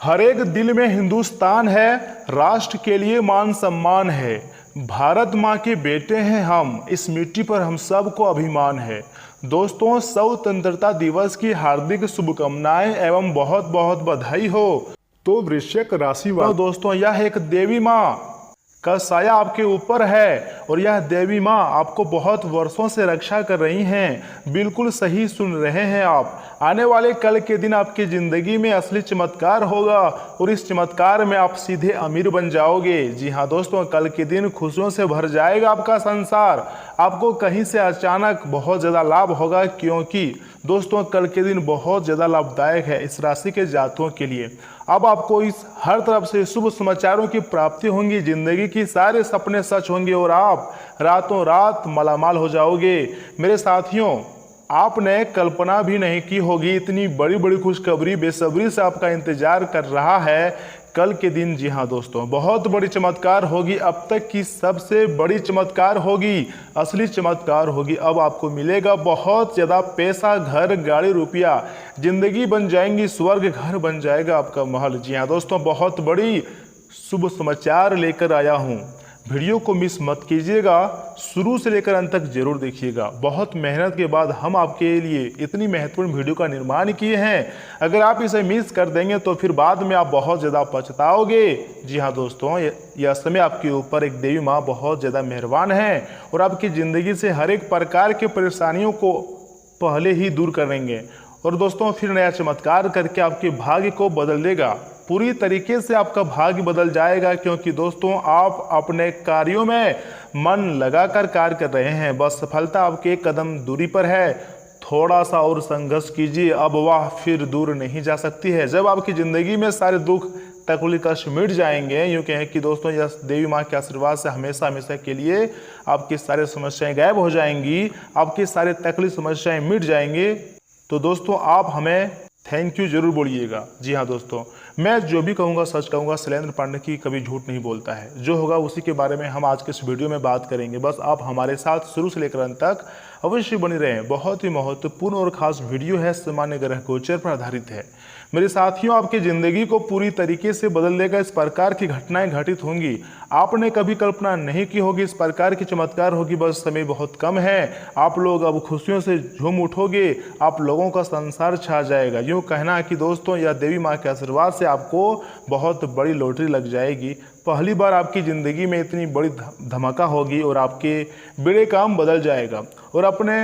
हर एक दिल में हिंदुस्तान है, राष्ट्र के लिए मान सम्मान है। भारत माँ के बेटे हैं हम, इस मिट्टी पर हम सबको अभिमान है। दोस्तों, स्वतंत्रता दिवस की हार्दिक शुभकामनाएं एवं बहुत बहुत बधाई हो। तो वृश्चिक राशि वालों, तो दोस्तों यह एक देवी माँ का साया आपके ऊपर है और यह देवी माँ आपको बहुत वर्षों से रक्षा कर रही हैं। बिल्कुल सही सुन रहे हैं आप। आने वाले कल के दिन आपकी ज़िंदगी में असली चमत्कार होगा और इस चमत्कार में आप सीधे अमीर बन जाओगे। जी हाँ दोस्तों, कल के दिन खुशियों से भर जाएगा आपका संसार। आपको कहीं से अचानक बहुत ज़्यादा लाभ होगा, क्योंकि दोस्तों कल के दिन बहुत ज़्यादा लाभदायक है इस राशि के जातकों के लिए। अब आपको इस हर तरफ से शुभ समाचारों की प्राप्ति होंगी, जिंदगी की सारे सपने सच होंगे और आप रातों रात मालामाल हो जाओगे। मेरे साथियों, आपने कल्पना भी नहीं की होगी, इतनी बड़ी बड़ी खुशखबरी बेसब्री से आपका इंतजार कर रहा है कल के दिन। जी हाँ दोस्तों, बहुत बड़ी चमत्कार होगी, अब तक की सबसे बड़ी चमत्कार होगी, असली चमत्कार होगी। अब आपको मिलेगा बहुत ज़्यादा पैसा, घर, गाड़ी, रुपया, जिंदगी बन जाएंगी स्वर्ग, घर बन जाएगा आपका महल। जी हाँ दोस्तों, बहुत बड़ी शुभ समाचार लेकर आया हूँ। वीडियो को मिस मत कीजिएगा, शुरू से लेकर अंत तक जरूर देखिएगा। बहुत मेहनत के बाद हम आपके लिए इतनी महत्वपूर्ण वीडियो का निर्माण किए हैं। अगर आप इसे मिस कर देंगे तो फिर बाद में आप बहुत ज़्यादा पछताओगे। जी हाँ दोस्तों, यह समय आपके ऊपर एक देवी माँ बहुत ज़्यादा मेहरबान है और आपकी ज़िंदगी से हर एक प्रकार के परेशानियों को पहले ही दूर करेंगे और दोस्तों फिर नया चमत्कार करके आपके भाग्य को बदल देगा। पूरी तरीके से आपका भाग्य बदल जाएगा, क्योंकि दोस्तों आप अपने कार्यों में मन लगाकर कार्य कर रहे हैं। बस सफलता आपके एक कदम दूरी पर है। थोड़ा सा और संघर्ष कीजिए, अब वह फिर दूर नहीं जा सकती है। जब आपकी ज़िंदगी में सारे दुख तकलीफ कष्ट मिट जाएंगे, यूँ कहें कि दोस्तों यह देवी माँ के आशीर्वाद से हमेशा हमेशा के लिए आपकी सारी समस्याएं गायब हो जाएंगी, आपकी सारे तकलीफ समस्याएं मिट जाएंगे। तो दोस्तों आप हमें थैंक यू जरूर बोलिएगा। जी हाँ दोस्तों, मैं जो भी कहूँगा सच कहूँगा। शैलेंद्र पांडे की कभी झूठ नहीं बोलता है। जो होगा उसी के बारे में हम आज के इस वीडियो में बात करेंगे। बस आप हमारे साथ शुरू से लेकर अंत तक अवश्य बने रहें। बहुत ही महत्वपूर्ण और खास वीडियो है, सामान्य ग्रह गोचर पर आधारित है। मेरे साथियों, आपकी ज़िंदगी को पूरी तरीके से बदल देगा। इस प्रकार की घटनाएं घटित होंगी, आपने कभी कल्पना नहीं की होगी। इस प्रकार की चमत्कार होगी, बस समय बहुत कम है। आप लोग अब खुशियों से झूम उठोगे, आप लोगों का संसार छा जाएगा। यूँ कहना कि दोस्तों यह देवी माँ के आशीर्वाद से आपको बहुत बड़ी लॉटरी लग जाएगी। पहली बार आपकी ज़िंदगी में इतनी बड़ी धमाका होगी और आपके बड़े काम बदल जाएगा और अपने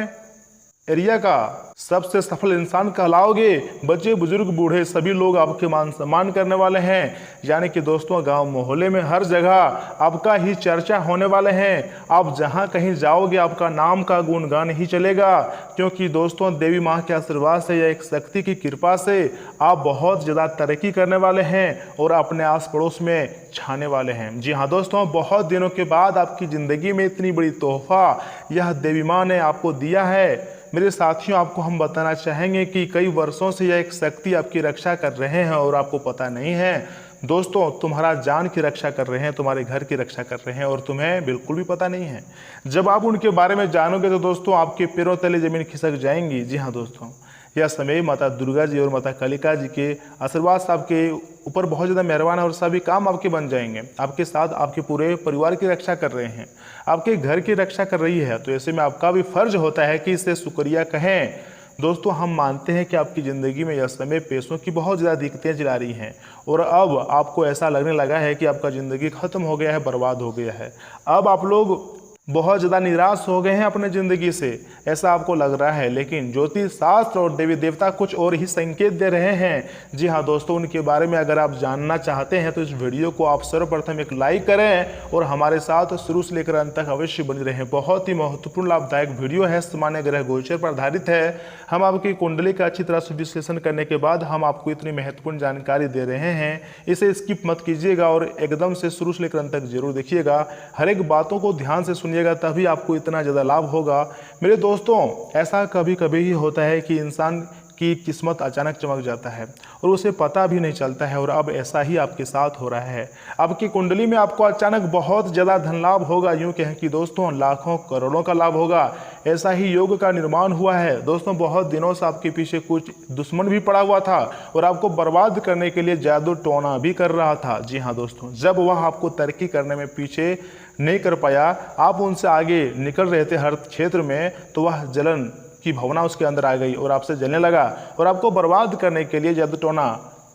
एरिया का सबसे सफल इंसान कहलाओगे। बच्चे बुजुर्ग बूढ़े सभी लोग आपके मान सम्मान करने वाले हैं। यानी कि दोस्तों गांव मोहल्ले में हर जगह आपका ही चर्चा होने वाले हैं। आप जहां कहीं जाओगे आपका नाम का गुणगान ही चलेगा, क्योंकि दोस्तों देवी माँ के आशीर्वाद से या एक शक्ति की कृपा से आप बहुत ज़्यादा तरक्की करने वाले हैं और अपने आस पड़ोस में छाने वाले हैं। जी हाँ दोस्तों, बहुत दिनों के बाद आपकी ज़िंदगी में इतनी बड़ी तोहफा यह देवी माँ ने आपको दिया है। मेरे साथियों, आपको हम बताना चाहेंगे कि कई वर्षों से यह एक शक्ति आपकी रक्षा कर रहे हैं और आपको पता नहीं है। दोस्तों तुम्हारा जान की रक्षा कर रहे हैं, तुम्हारे घर की रक्षा कर रहे हैं और तुम्हें बिल्कुल भी पता नहीं है। जब आप उनके बारे में जानोगे तो दोस्तों आपके पैरों तले ज़मीन खिसक जाएंगी। जी हाँ दोस्तों, यह समय माता दुर्गा जी और माता कालिका जी के आशीर्वाद से आपके ऊपर बहुत ज़्यादा मेहरबान है और सभी काम आपके बन जाएंगे। आपके साथ आपके पूरे परिवार की रक्षा कर रहे हैं, आपके घर की रक्षा कर रही है। तो ऐसे में आपका भी फर्ज होता है कि इससे शुक्रिया कहें। दोस्तों हम मानते हैं कि आपकी ज़िंदगी में यह समय पैसों की बहुत ज़्यादा दिक्कतें चला रही हैं और अब आपको ऐसा लगने लगा है कि आपका ज़िंदगी ख़त्म हो गया है, बर्बाद हो गया है। अब आप लोग बहुत ज़्यादा निराश हो गए हैं अपने ज़िंदगी से, ऐसा आपको लग रहा है। लेकिन ज्योतिष शास्त्र और देवी देवता कुछ और ही संकेत दे रहे हैं। जी हाँ दोस्तों, उनके बारे में अगर आप जानना चाहते हैं तो इस वीडियो को आप सर्वप्रथम एक लाइक करें और हमारे साथ शुरू से लेकर अंत तक अवश्य बने रहें। बहुत ही महत्वपूर्ण लाभदायक वीडियो है, सामान्य ग्रह गोचर पर आधारित है। हम आपकी कुंडली का अच्छी तरह से विश्लेषण करने के बाद हम आपको इतनी महत्वपूर्ण जानकारी दे रहे हैं। इसे स्किप मत कीजिएगा और एकदम से शुरू से लेकर अंत तक जरूर देखिएगा। हर एक बातों को ध्यान से सुनिएगा, तभी आपको इतना ज़्यादा लाभ होगा। मेरे दोस्तों, ऐसा कभी कभी ही होता है कि इंसान कि किस्मत अचानक चमक जाता है और उसे पता भी नहीं चलता है। और अब ऐसा ही आपके साथ हो रहा है। आपकी कुंडली में आपको अचानक बहुत ज़्यादा धन लाभ होगा, यूँ कहें कि दोस्तों लाखों करोड़ों का लाभ होगा। ऐसा ही योग का निर्माण हुआ है दोस्तों। बहुत दिनों से आपके पीछे कुछ दुश्मन भी पड़ा हुआ था और आपको बर्बाद करने के लिए जादू टोना भी कर रहा था। जी हाँ दोस्तों, जब वह आपको तरक्की करने में पीछे नहीं कर पाया, आप उनसे आगे निकल रहे थे हर क्षेत्र में, तो वह जलन की भावना उसके अंदर आ गई और आपसे जलने लगा और आपको बर्बाद करने के लिए जादू टोना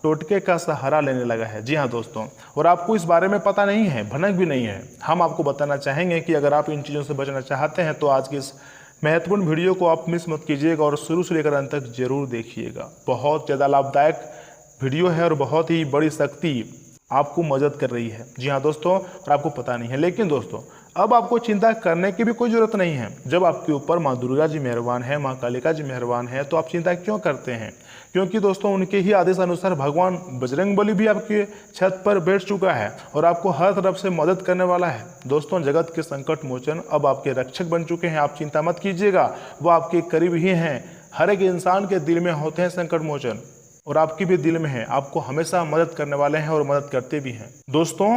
टोटके का सहारा लेने लगा है। जी हाँ दोस्तों, और आपको इस बारे में पता नहीं है, भनक भी नहीं है। हम आपको बताना चाहेंगे कि अगर आप इन चीज़ों से बचना चाहते हैं तो आज की इस महत्वपूर्ण वीडियो को आप मिस मत कीजिएगा और शुरू से लेकर अंत तक जरूर देखिएगा। बहुत ज़्यादा लाभदायक वीडियो है और बहुत ही बड़ी शक्ति आपको मदद कर रही है। जी हाँ दोस्तों, और आपको पता नहीं है। लेकिन दोस्तों अब आपको चिंता करने की भी कोई ज़रूरत नहीं है। जब आपके ऊपर माँ दुर्गा जी मेहरबान है, माँ कालिका जी मेहरबान है, तो आप चिंता क्यों करते हैं? क्योंकि दोस्तों उनके ही आदेश अनुसार भगवान बजरंगबली भी आपके छत पर बैठ चुका है और आपको हर तरफ से मदद करने वाला है। दोस्तों जगत के संकट मोचन अब आपके रक्षक बन चुके हैं। आप चिंता मत कीजिएगा, वो आपके करीब ही हैं। हर एक इंसान के दिल में होते हैं संकट मोचन और आपके भी दिल में है। आपको हमेशा मदद करने वाले हैं और मदद करते भी हैं। दोस्तों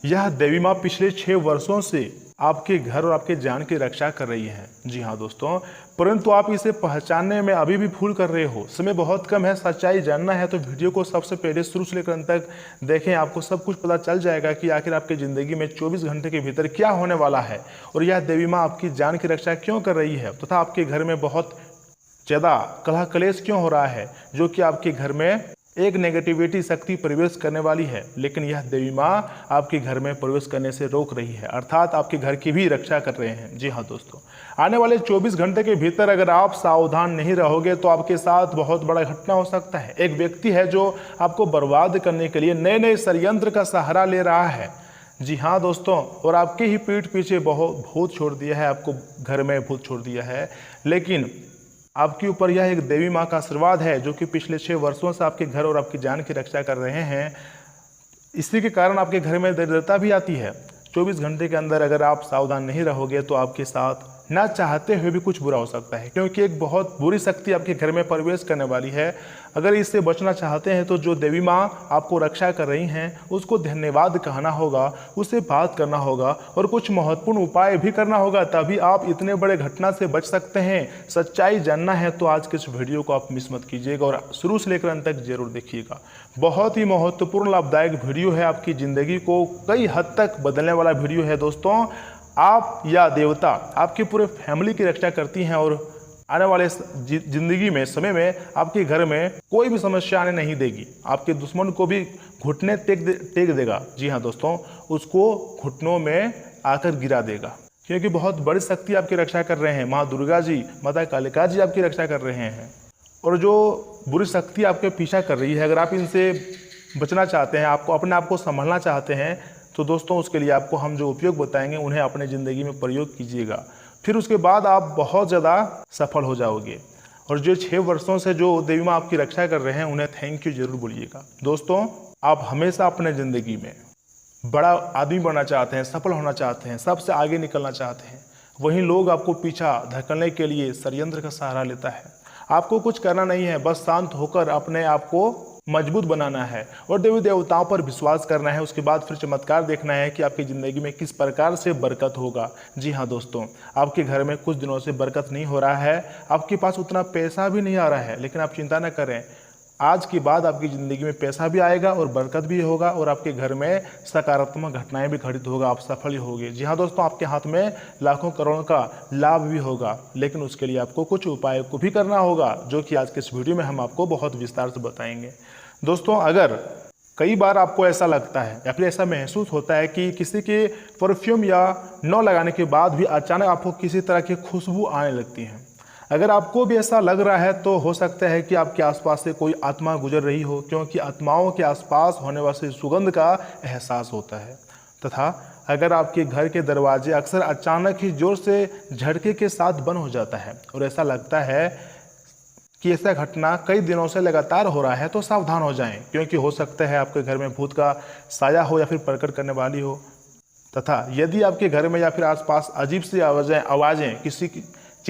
यह देवी माँ पिछले 6 वर्षों से आपके घर और आपके जान की रक्षा कर रही है। जी हाँ दोस्तों, परंतु आप इसे पहचानने में अभी भी भूल कर रहे हो। समय बहुत कम है, सच्चाई जानना है तो वीडियो को सबसे पहले शुरू से लेकर अंत तक देखें। आपको सब कुछ पता चल जाएगा कि आखिर आपकी ज़िंदगी में 24 घंटे के भीतर क्या होने वाला है और यह देवी माँ आपकी जान की रक्षा क्यों कर रही है, तथा आपके घर में बहुत ज़्यादा कलह कलेश क्यों हो रहा है, जो कि आपके घर में एक नेगेटिविटी शक्ति प्रवेश करने वाली है। लेकिन यह देवी माँ आपके घर में प्रवेश करने से रोक रही है, अर्थात आपके घर की भी रक्षा कर रहे हैं। जी हाँ दोस्तों, आने वाले 24 घंटे के भीतर अगर आप सावधान नहीं रहोगे तो आपके साथ बहुत बड़ा घटना हो सकता है। एक व्यक्ति है जो आपको बर्बाद करने के लिए नए नए षड्यंत्र का सहारा ले रहा है। जी हाँ दोस्तों, और आपके ही पीठ पीछे बहुत भूत छोड़ दिया है, आपको घर में भूत छोड़ दिया है। लेकिन आपके ऊपर यह एक देवी माँ का आशीर्वाद है जो कि पिछले 6 वर्षों से आपके घर और आपकी जान की रक्षा कर रहे हैं। इसी के कारण आपके घर में दरिद्रता भी आती है। 24 घंटे के अंदर अगर आप सावधान नहीं रहोगे तो आपके साथ ना चाहते हुए भी कुछ बुरा हो सकता है, क्योंकि एक बहुत बुरी शक्ति आपके घर में प्रवेश करने वाली है। अगर इससे बचना चाहते हैं तो जो देवी माँ आपको रक्षा कर रही हैं उसको धन्यवाद कहना होगा, उससे बात करना होगा और कुछ महत्वपूर्ण उपाय भी करना होगा, तभी आप इतने बड़े घटना से बच सकते हैं। सच्चाई जानना है तो आज के इस वीडियो को आप मिस मत कीजिएगा और शुरू से लेकर अंत तक जरूर देखिएगा। बहुत ही महत्वपूर्ण लाभदायक वीडियो है, आपकी ज़िंदगी को कई हद तक बदलने वाला वीडियो है। दोस्तों आप या देवता आपकी पूरे फैमिली की रक्षा करती हैं और आने वाले जिंदगी में समय में आपके घर में कोई भी समस्या आने नहीं देगी। आपके दुश्मन को भी घुटने टेक देगा। जी हाँ दोस्तों, उसको घुटनों में आकर गिरा देगा, क्योंकि बहुत बड़ी शक्ति आपकी रक्षा कर रहे हैं। माँ दुर्गा जी, माता कालिका जी आपकी रक्षा कर रहे हैं। और जो बुरी शक्ति आपके पीछा कर रही है, अगर आप इनसे बचना चाहते हैं, आपको अपने आप को संभालना चाहते हैं, तो दोस्तों उसके लिए आपको हम जो उपयोग बताएंगे उन्हें अपने ज़िंदगी में प्रयोग कीजिएगा। फिर उसके बाद आप बहुत ज़्यादा सफल हो जाओगे। और जो 6 वर्षों से जो देवी माँ आपकी रक्षा कर रहे हैं उन्हें थैंक यू जरूर बोलिएगा। दोस्तों आप हमेशा अपने ज़िंदगी में बड़ा आदमी बनना चाहते हैं, सफल होना चाहते हैं, सबसे आगे निकलना चाहते हैं, वहीं लोग आपको पीछा धकेलने के लिए षड्यंत्र का सहारा लेता है। आपको कुछ करना नहीं है, बस शांत होकर अपने आप को मजबूत बनाना है और देवी देवताओं पर विश्वास करना है। उसके बाद फिर चमत्कार देखना है कि आपकी ज़िंदगी में किस प्रकार से बरकत होगा। जी हाँ दोस्तों, आपके घर में कुछ दिनों से बरकत नहीं हो रहा है, आपके पास उतना पैसा भी नहीं आ रहा है, लेकिन आप चिंता न करें, आज के बाद आपकी ज़िंदगी में पैसा भी आएगा और बरकत भी होगा और आपके घर में सकारात्मक घटनाएं भी घटित होगा, आप सफल ही होंगे। जी हाँ दोस्तों, आपके हाथ में लाखों करोड़ों का लाभ भी होगा, लेकिन उसके लिए आपको कुछ उपाय को भी करना होगा, जो कि आज के इस वीडियो में हम आपको बहुत विस्तार से बताएंगे। दोस्तों अगर कई बार आपको ऐसा लगता है या फिर ऐसा महसूस होता है कि किसी के परफ्यूम या न लगाने के बाद भी अचानक आपको किसी तरह की खुशबू आने लगती है, अगर आपको भी ऐसा लग रहा है तो हो सकता है कि आपके आसपास से कोई आत्मा गुजर रही हो, क्योंकि आत्माओं के आसपास होने वाली सुगंध का एहसास होता है। तथा अगर आपके घर के दरवाजे अक्सर अचानक ही जोर से झटके के साथ बंद हो जाता है और ऐसा लगता है कि ऐसा घटना कई दिनों से लगातार हो रहा है, तो सावधान हो जाएं, क्योंकि हो सकता है आपके घर में भूत का साया हो या फिर प्रकट करने वाली हो। तथा यदि आपके घर में या फिर आसपास अजीब सी आवाज़ें किसी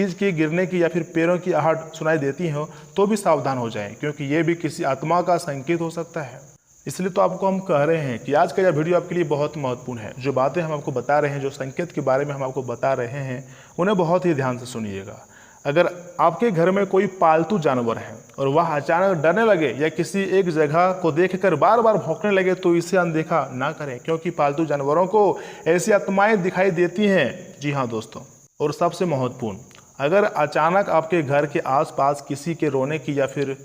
चीज़ की गिरने की या फिर पैरों की आहट सुनाई देती हो तो भी सावधान हो जाएं, क्योंकि ये भी किसी आत्मा का संकेत हो सकता है। इसलिए तो आपको हम कह रहे हैं कि आज का यह वीडियो आपके लिए बहुत महत्वपूर्ण है। जो बातें हम आपको बता रहे हैं, जो संकेत के बारे में हम आपको बता रहे हैं, उन्हें बहुत ही ध्यान से सुनिएगा। अगर आपके घर में कोई पालतू जानवर है और वह अचानक डरने लगे या किसी एक जगह को देखकर बार बार भौंकने लगे तो इसे अनदेखा ना करें, क्योंकि पालतू जानवरों को ऐसी आत्माएं दिखाई देती हैं। जी हाँ दोस्तों, और सबसे महत्वपूर्ण, अगर अचानक आपके घर के आसपास किसी के रोने की या फिर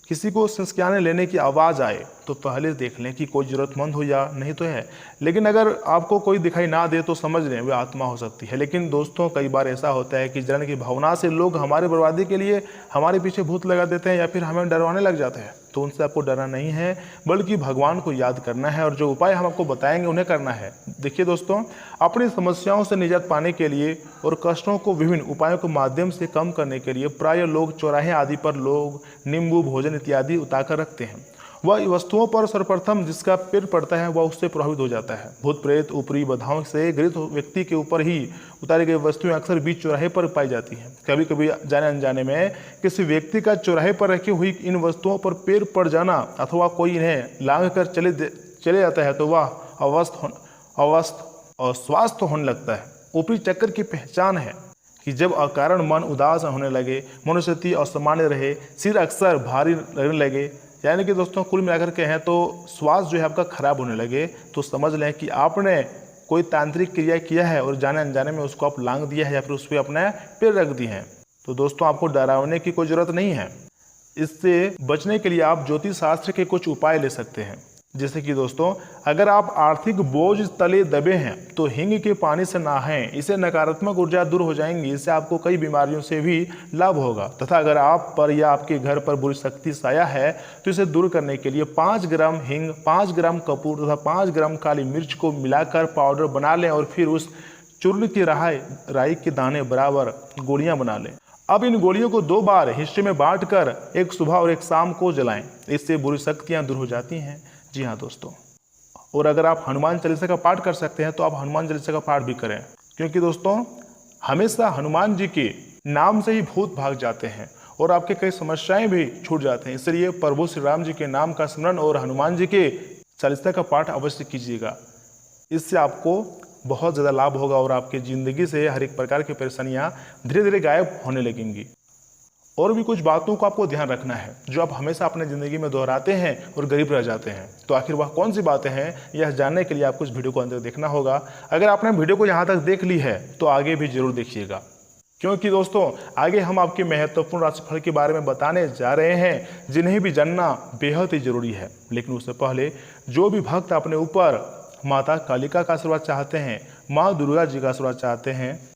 किसी को सिसकियाने लेने की आवाज़ आए तो पहले देख लें कि कोई ज़रूरतमंद हो या नहीं तो है। लेकिन अगर आपको कोई दिखाई ना दे तो समझ लें वह आत्मा हो सकती है। लेकिन दोस्तों, कई बार ऐसा होता है कि जलन की भावना से लोग हमारे बर्बादी के लिए हमारे पीछे भूत लगा देते हैं या फिर हमें डरवाने लग जाते हैं। तो उनसे आपको डरना नहीं है, बल्कि भगवान को याद करना है और जो उपाय हम आपको बताएंगे उन्हें करना है। देखिए दोस्तों, अपनी समस्याओं से निजात पाने के लिए और कष्टों को विभिन्न उपायों के माध्यम से कम करने के लिए प्रायः लोग चौराहे आदि पर लोग नींबू, भोजन इत्यादि उतारकर रखते हैं। वह वस्तुओं पर सर्वप्रथम जिसका पैर पड़ता है वह उससे प्रभावित हो जाता है। भूत प्रेत ऊपरी बाधाओं से ग्रसित व्यक्ति के ऊपर ही उतारी गई वस्तुएं अक्सर बीच चौराहे पर पाई जाती हैं। कभी कभी जाने अनजाने में किसी व्यक्ति का चौराहे पर रखी हुई इन वस्तुओं पर पैर पड़ जाना अथवा कोई इन्हें लांघ कर चले जाता है तो वह अस्वस्थ होने लगता है। ऊपरी चक्कर की पहचान है कि जब अकारण मन उदास होने लगे, मनुष्यति असामान्य रहे, सिर अक्सर भारी लगने लगे, यानी कि दोस्तों कुल मिलाकर के हैं तो स्वास्थ्य जो है आपका खराब होने लगे, तो समझ लें कि आपने कोई तांत्रिक क्रिया किया है और जाने अनजाने में उसको आप लांघ दिया है या फिर उस पर अपने पैर रख दिए हैं। तो दोस्तों, आपको डरावने की कोई ज़रूरत नहीं है। इससे बचने के लिए आप ज्योतिष शास्त्र के कुछ उपाय ले सकते हैं। जैसे कि दोस्तों, अगर आप आर्थिक बोझ तले दबे हैं तो हींग के पानी से नहाएं, इससे नकारात्मक ऊर्जा दूर हो जाएंगी। इससे आपको कई बीमारियों से भी लाभ होगा। तथा अगर आप पर या आपके घर पर बुरी शक्ति साया है तो इसे दूर करने के लिए 5 ग्राम हींग, 5 ग्राम कपूर तथा 5 ग्राम काली मिर्च को मिलाकर पाउडर बना लें और फिर उस चूर्ण की राई के दाने बराबर गोलियां बना लें। अब इन गोलियों को 2 बार हिस्से में बांटकर एक सुबह और एक शाम को जलाएं। इससे बुरी शक्तियां दूर हो जाती हैं। जी हाँ दोस्तों, और अगर आप हनुमान चालीसा का पाठ कर सकते हैं तो आप हनुमान चालीसा का पाठ भी करें, क्योंकि दोस्तों हमेशा हनुमान जी के नाम से ही भूत भाग जाते हैं और आपके कई समस्याएं भी छूट जाते हैं। इसलिए प्रभु श्री राम जी के नाम का स्मरण और हनुमान जी के चालीसा का पाठ अवश्य कीजिएगा। इससे आपको बहुत ज़्यादा लाभ होगा और आपकी ज़िंदगी से हर एक प्रकार की परेशानियाँ धीरे धीरे गायब होने लगेंगी। और भी कुछ बातों को आपको ध्यान रखना है जो आप हमेशा अपने ज़िंदगी में दोहराते हैं और गरीब रह जाते हैं। तो आखिर वह कौन सी बातें हैं, यह जानने के लिए आपको इस वीडियो को अंदर देखना होगा। अगर आपने वीडियो को यहाँ तक देख ली है तो आगे भी जरूर देखिएगा, क्योंकि दोस्तों आगे हम आपके महत्वपूर्ण राशिफल के बारे में बताने जा रहे हैं, जिन्हें भी जानना बेहद ही जरूरी है। लेकिन उससे पहले जो भी भक्त अपने ऊपर माता कालिका का आशीर्वाद चाहते हैं, माँ दुर्गा जी का आशीर्वाद चाहते हैं,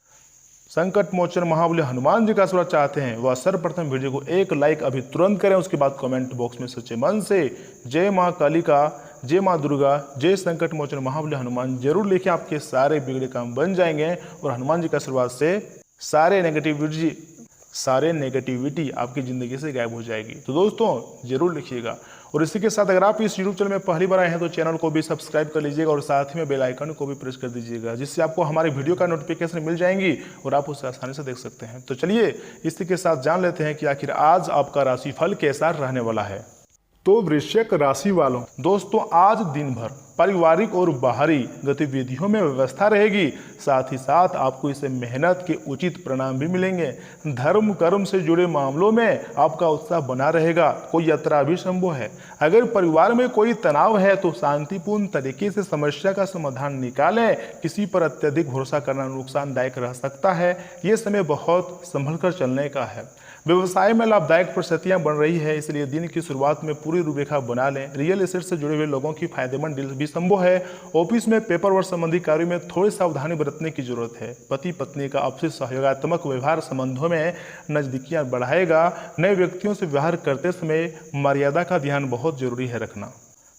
संकट मोचन महाबली हनुमान जी का आशीर्वाद चाहते हैं, वह सर्वप्रथम वीडियो को एक लाइक अभी तुरंत करें। उसके बाद कमेंट बॉक्स में सच्चे मन से जय माँ कालिका, जय माँ दुर्गा, जय संकट मोचन महाबली हनुमान जरूर लिखें। आपके सारे बिगड़े काम बन जाएंगे और हनुमान जी के आशीर्वाद से सारे नेगेटिविटी आपकी ज़िंदगी से गायब हो जाएगी। तो दोस्तों जरूर लिखिएगा। और इसी के साथ अगर आप इस यूट्यूब चैनल में पहली बार आए हैं तो चैनल को भी सब्सक्राइब कर लीजिएगा और साथ ही में बेल आइकन को भी प्रेस कर दीजिएगा, जिससे आपको हमारे वीडियो का नोटिफिकेशन मिल जाएंगी और आप उसे आसानी से देख सकते हैं। तो चलिए इसी के साथ जान लेते हैं कि आखिर आज आपका राशिफल कैसा रहने वाला है। तो वृश्चिक राशि वालों, दोस्तों आज दिन भर पारिवारिक और बाहरी गतिविधियों में व्यवस्था रहेगी। साथ ही साथ आपको इसे मेहनत के उचित परिणाम भी मिलेंगे। धर्म कर्म से जुड़े मामलों में आपका उत्साह बना रहेगा। कोई यात्रा भी संभव है। अगर परिवार में कोई तनाव है तो शांतिपूर्ण तरीके से समस्या का समाधान निकालें। किसी पर अत्यधिक भरोसा करना नुकसानदायक रह सकता है। ये समय बहुत संभल कर चलने का है। व्यवसाय में लाभदायक परिस्थितियां बन रही है, इसलिए दिन की शुरुआत में पूरी रूपरेखा बना लें। रियल एस्टेट से जुड़े हुए लोगों की फायदेमंद डील भी संभव है। ऑफिस में पेपर वर्क संबंधी कार्यों में थोड़ी सावधानी बरतने की जरूरत है। पति पत्नी का आपसी सहयोगात्मक व्यवहार संबंधों में नजदीकियां बढ़ाएगा। नए व्यक्तियों से व्यवहार करते समय मर्यादा का ध्यान बहुत जरूरी है रखना।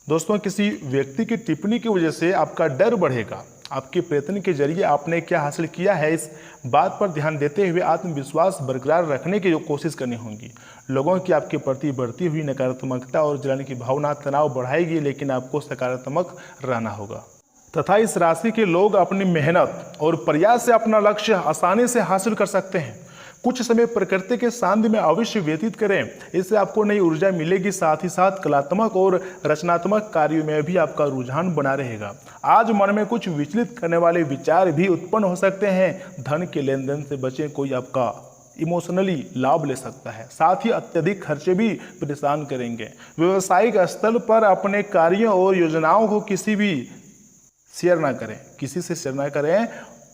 दोस्तों किसी व्यक्ति की टिप्पणी की वजह से आपका डर बढ़ेगा। आपके प्रयत्न के जरिए आपने क्या हासिल किया है इस बात पर ध्यान देते हुए आत्मविश्वास बरकरार रखने की कोशिश करनी होगी। लोगों की आपके प्रति बढ़ती हुई नकारात्मकता और जलन की भावना तनाव बढ़ाएगी, लेकिन आपको सकारात्मक रहना होगा। तथा इस राशि के लोग अपनी मेहनत और प्रयास से अपना लक्ष्य आसानी से हासिल कर सकते हैं। कुछ समय प्रकृति के सानिध्य में अवश्य व्यतीत करें, इससे आपको नई ऊर्जा मिलेगी। साथ ही साथ कलात्मक और रचनात्मक कार्यों में भी आपका रुझान बना रहेगा। आज मन में कुछ विचलित करने वाले विचार भी उत्पन्न हो सकते हैं। धन के लेन देन से बचें, कोई आपका इमोशनली लाभ ले सकता है। साथ ही अत्यधिक खर्चे भी परेशान करेंगे। व्यवसायिक स्तर पर अपने कार्यों और योजनाओं को किसी से शेयर ना करें।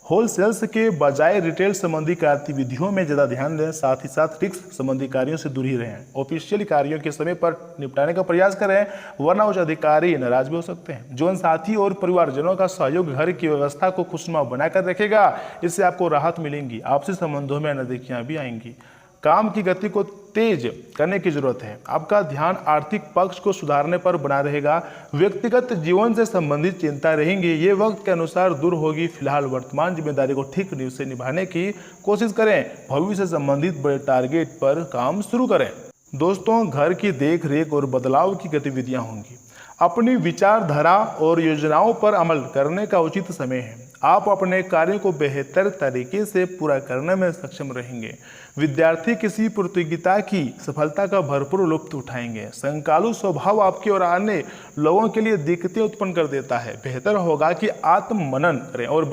होलसेल्स के बजाय रिटेल संबंधी गतिविधियों में ज़्यादा ध्यान दें। साथ ही साथ रिस्क संबंधी कार्यों से दूर ही रहें। ऑफिशियल कार्यों के समय पर निपटाने का प्रयास करें, वरना उच्च अधिकारी नाराज भी हो सकते हैं। जीवन साथी और परिवारजनों का सहयोग घर की व्यवस्था को खुशनुमा बनाकर रखेगा। इससे आपको राहत मिलेगी। आपसी संबंधों में नजदीकियां भी आएंगी। काम की गति को तेज करने की जरूरत है। आपका ध्यान आर्थिक पक्ष को सुधारने पर बना रहेगा। व्यक्तिगत जीवन से संबंधित चिंता रहेंगी, ये वक्त के अनुसार दूर होगी। फिलहाल वर्तमान जिम्मेदारी को ठीक से निभाने की कोशिश करें। भविष्य से संबंधित बड़े टारगेट पर काम शुरू करें। दोस्तों, घर की देख रेख और बदलाव की गतिविधियां होंगी। अपनी विचारधारा और योजनाओं पर अमल करने का उचित समय है। आप अपने कार्य को बेहतर तरीके से पूरा करने में सक्षम रहेंगे। विद्यार्थी किसी प्रतियोगिता की सफलता का भरपूर लुत्फ उठाएंगे। संकालु स्वभाव आपके और अन्य लोगों के लिए दिक्कतें उत्पन्न कर देता है। बेहतर होगा कि आत्म मनन करें और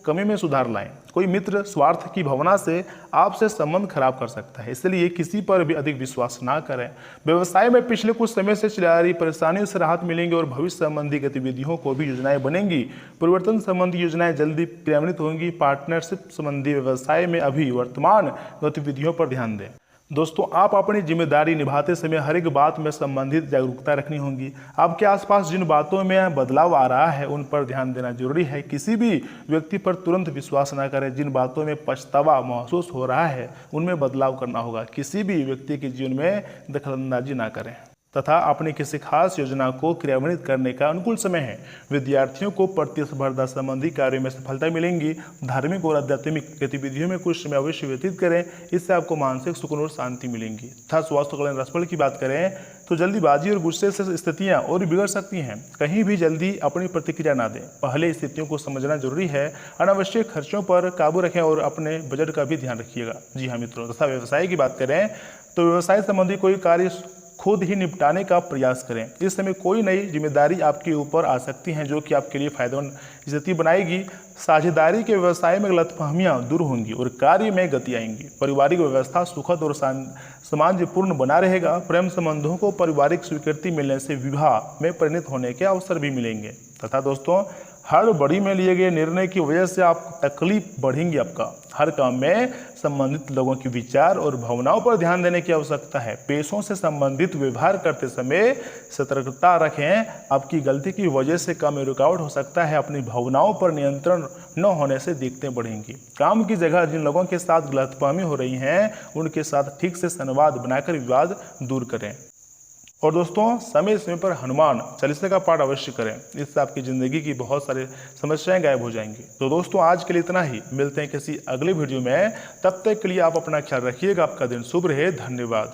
कमी में सुधार लाएं। कोई मित्र स्वार्थ की भावना से आपसे संबंध खराब कर सकता है, इसलिए किसी पर भी अधिक विश्वास ना करें। व्यवसाय में पिछले कुछ समय से चल रही परेशानियों से राहत मिलेंगी और भविष्य संबंधी गतिविधियों को भी योजनाएं बनेंगी। परिवर्तन संबंधी योजनाएं जल्दी क्रियान्वित होंगी। पार्टनरशिप संबंधी व्यवसाय में अभी वर्तमान गतिविधियों पर ध्यान दें। दोस्तों, आप अपनी जिम्मेदारी निभाते समय हर एक बात में संबंधित जागरूकता रखनी होगी। आपके आसपास जिन बातों में बदलाव आ रहा है उन पर ध्यान देना जरूरी है। किसी भी व्यक्ति पर तुरंत विश्वास न करें। जिन बातों में पछतावा महसूस हो रहा है उनमें बदलाव करना होगा। किसी भी व्यक्ति के जीवन में दखलंदाजी ना करें तथा अपनी किसी खास योजना को क्रियान्वित करने का अनुकूल समय है। विद्यार्थियों को प्रतिस्पर्धा संबंधी कार्यों में सफलता मिलेंगी। धार्मिक और आध्यात्मिक गतिविधियों में कुछ समय अवश्य व्यतीत करें, इससे आपको मानसिक सुकून और शांति मिलेंगी। तथा स्वास्थ्य कल्याण राशिफल की बात करें तो जल्दीबाजी और गुस्से से स्थितियां और बिगड़ सकती हैं। कहीं भी जल्दी अपनी प्रतिक्रिया ना दें, पहले स्थितियों को समझना जरूरी है। अनावश्यक खर्चों पर काबू रखें और अपने बजट का भी ध्यान रखिएगा। जी हाँ मित्रों, तथा व्यवसाय की बात करें तो व्यवसाय संबंधी कोई कार्य खुद ही निपटाने का प्रयास करें। इस समय कोई नई जिम्मेदारी आपके ऊपर आ सकती हैं जो कि आपके लिए फायदेमंद स्थिति बनाएगी। साझेदारी के व्यवसाय में गलतफहमियां दूर होंगी और कार्य में गति आएंगी। पारिवारिक व्यवस्था सुखद और सामंजस्यपूर्ण बना रहेगा। प्रेम संबंधों को पारिवारिक स्वीकृति मिलने से विवाह में परिणत होने के अवसर भी मिलेंगे। तथा दोस्तों, हर बड़ी में लिए गए निर्णय की वजह से आप तकलीफ बढ़ेंगी। आपका हर काम में संबंधित लोगों के विचार और भावनाओं पर ध्यान देने की आवश्यकता है। पैसों से संबंधित व्यवहार करते समय सतर्कता रखें। आपकी गलती की वजह से काम में रुकावट हो सकता है। अपनी भावनाओं पर नियंत्रण न होने से दिक्कतें बढ़ेंगी। काम की जगह जिन लोगों के साथ गलतफहमी हो रही हैं उनके साथ ठीक से संवाद बनाकर विवाद दूर करें। और दोस्तों, समय समय पर हनुमान चालीसा का पाठ अवश्य करें, इससे आपकी ज़िंदगी की बहुत सारी समस्याएं गायब हो जाएंगी। तो दोस्तों, आज के लिए इतना ही। मिलते हैं किसी अगले वीडियो में। तब तक के लिए आप अपना ख्याल रखिएगा। आपका दिन शुभ रहे। धन्यवाद।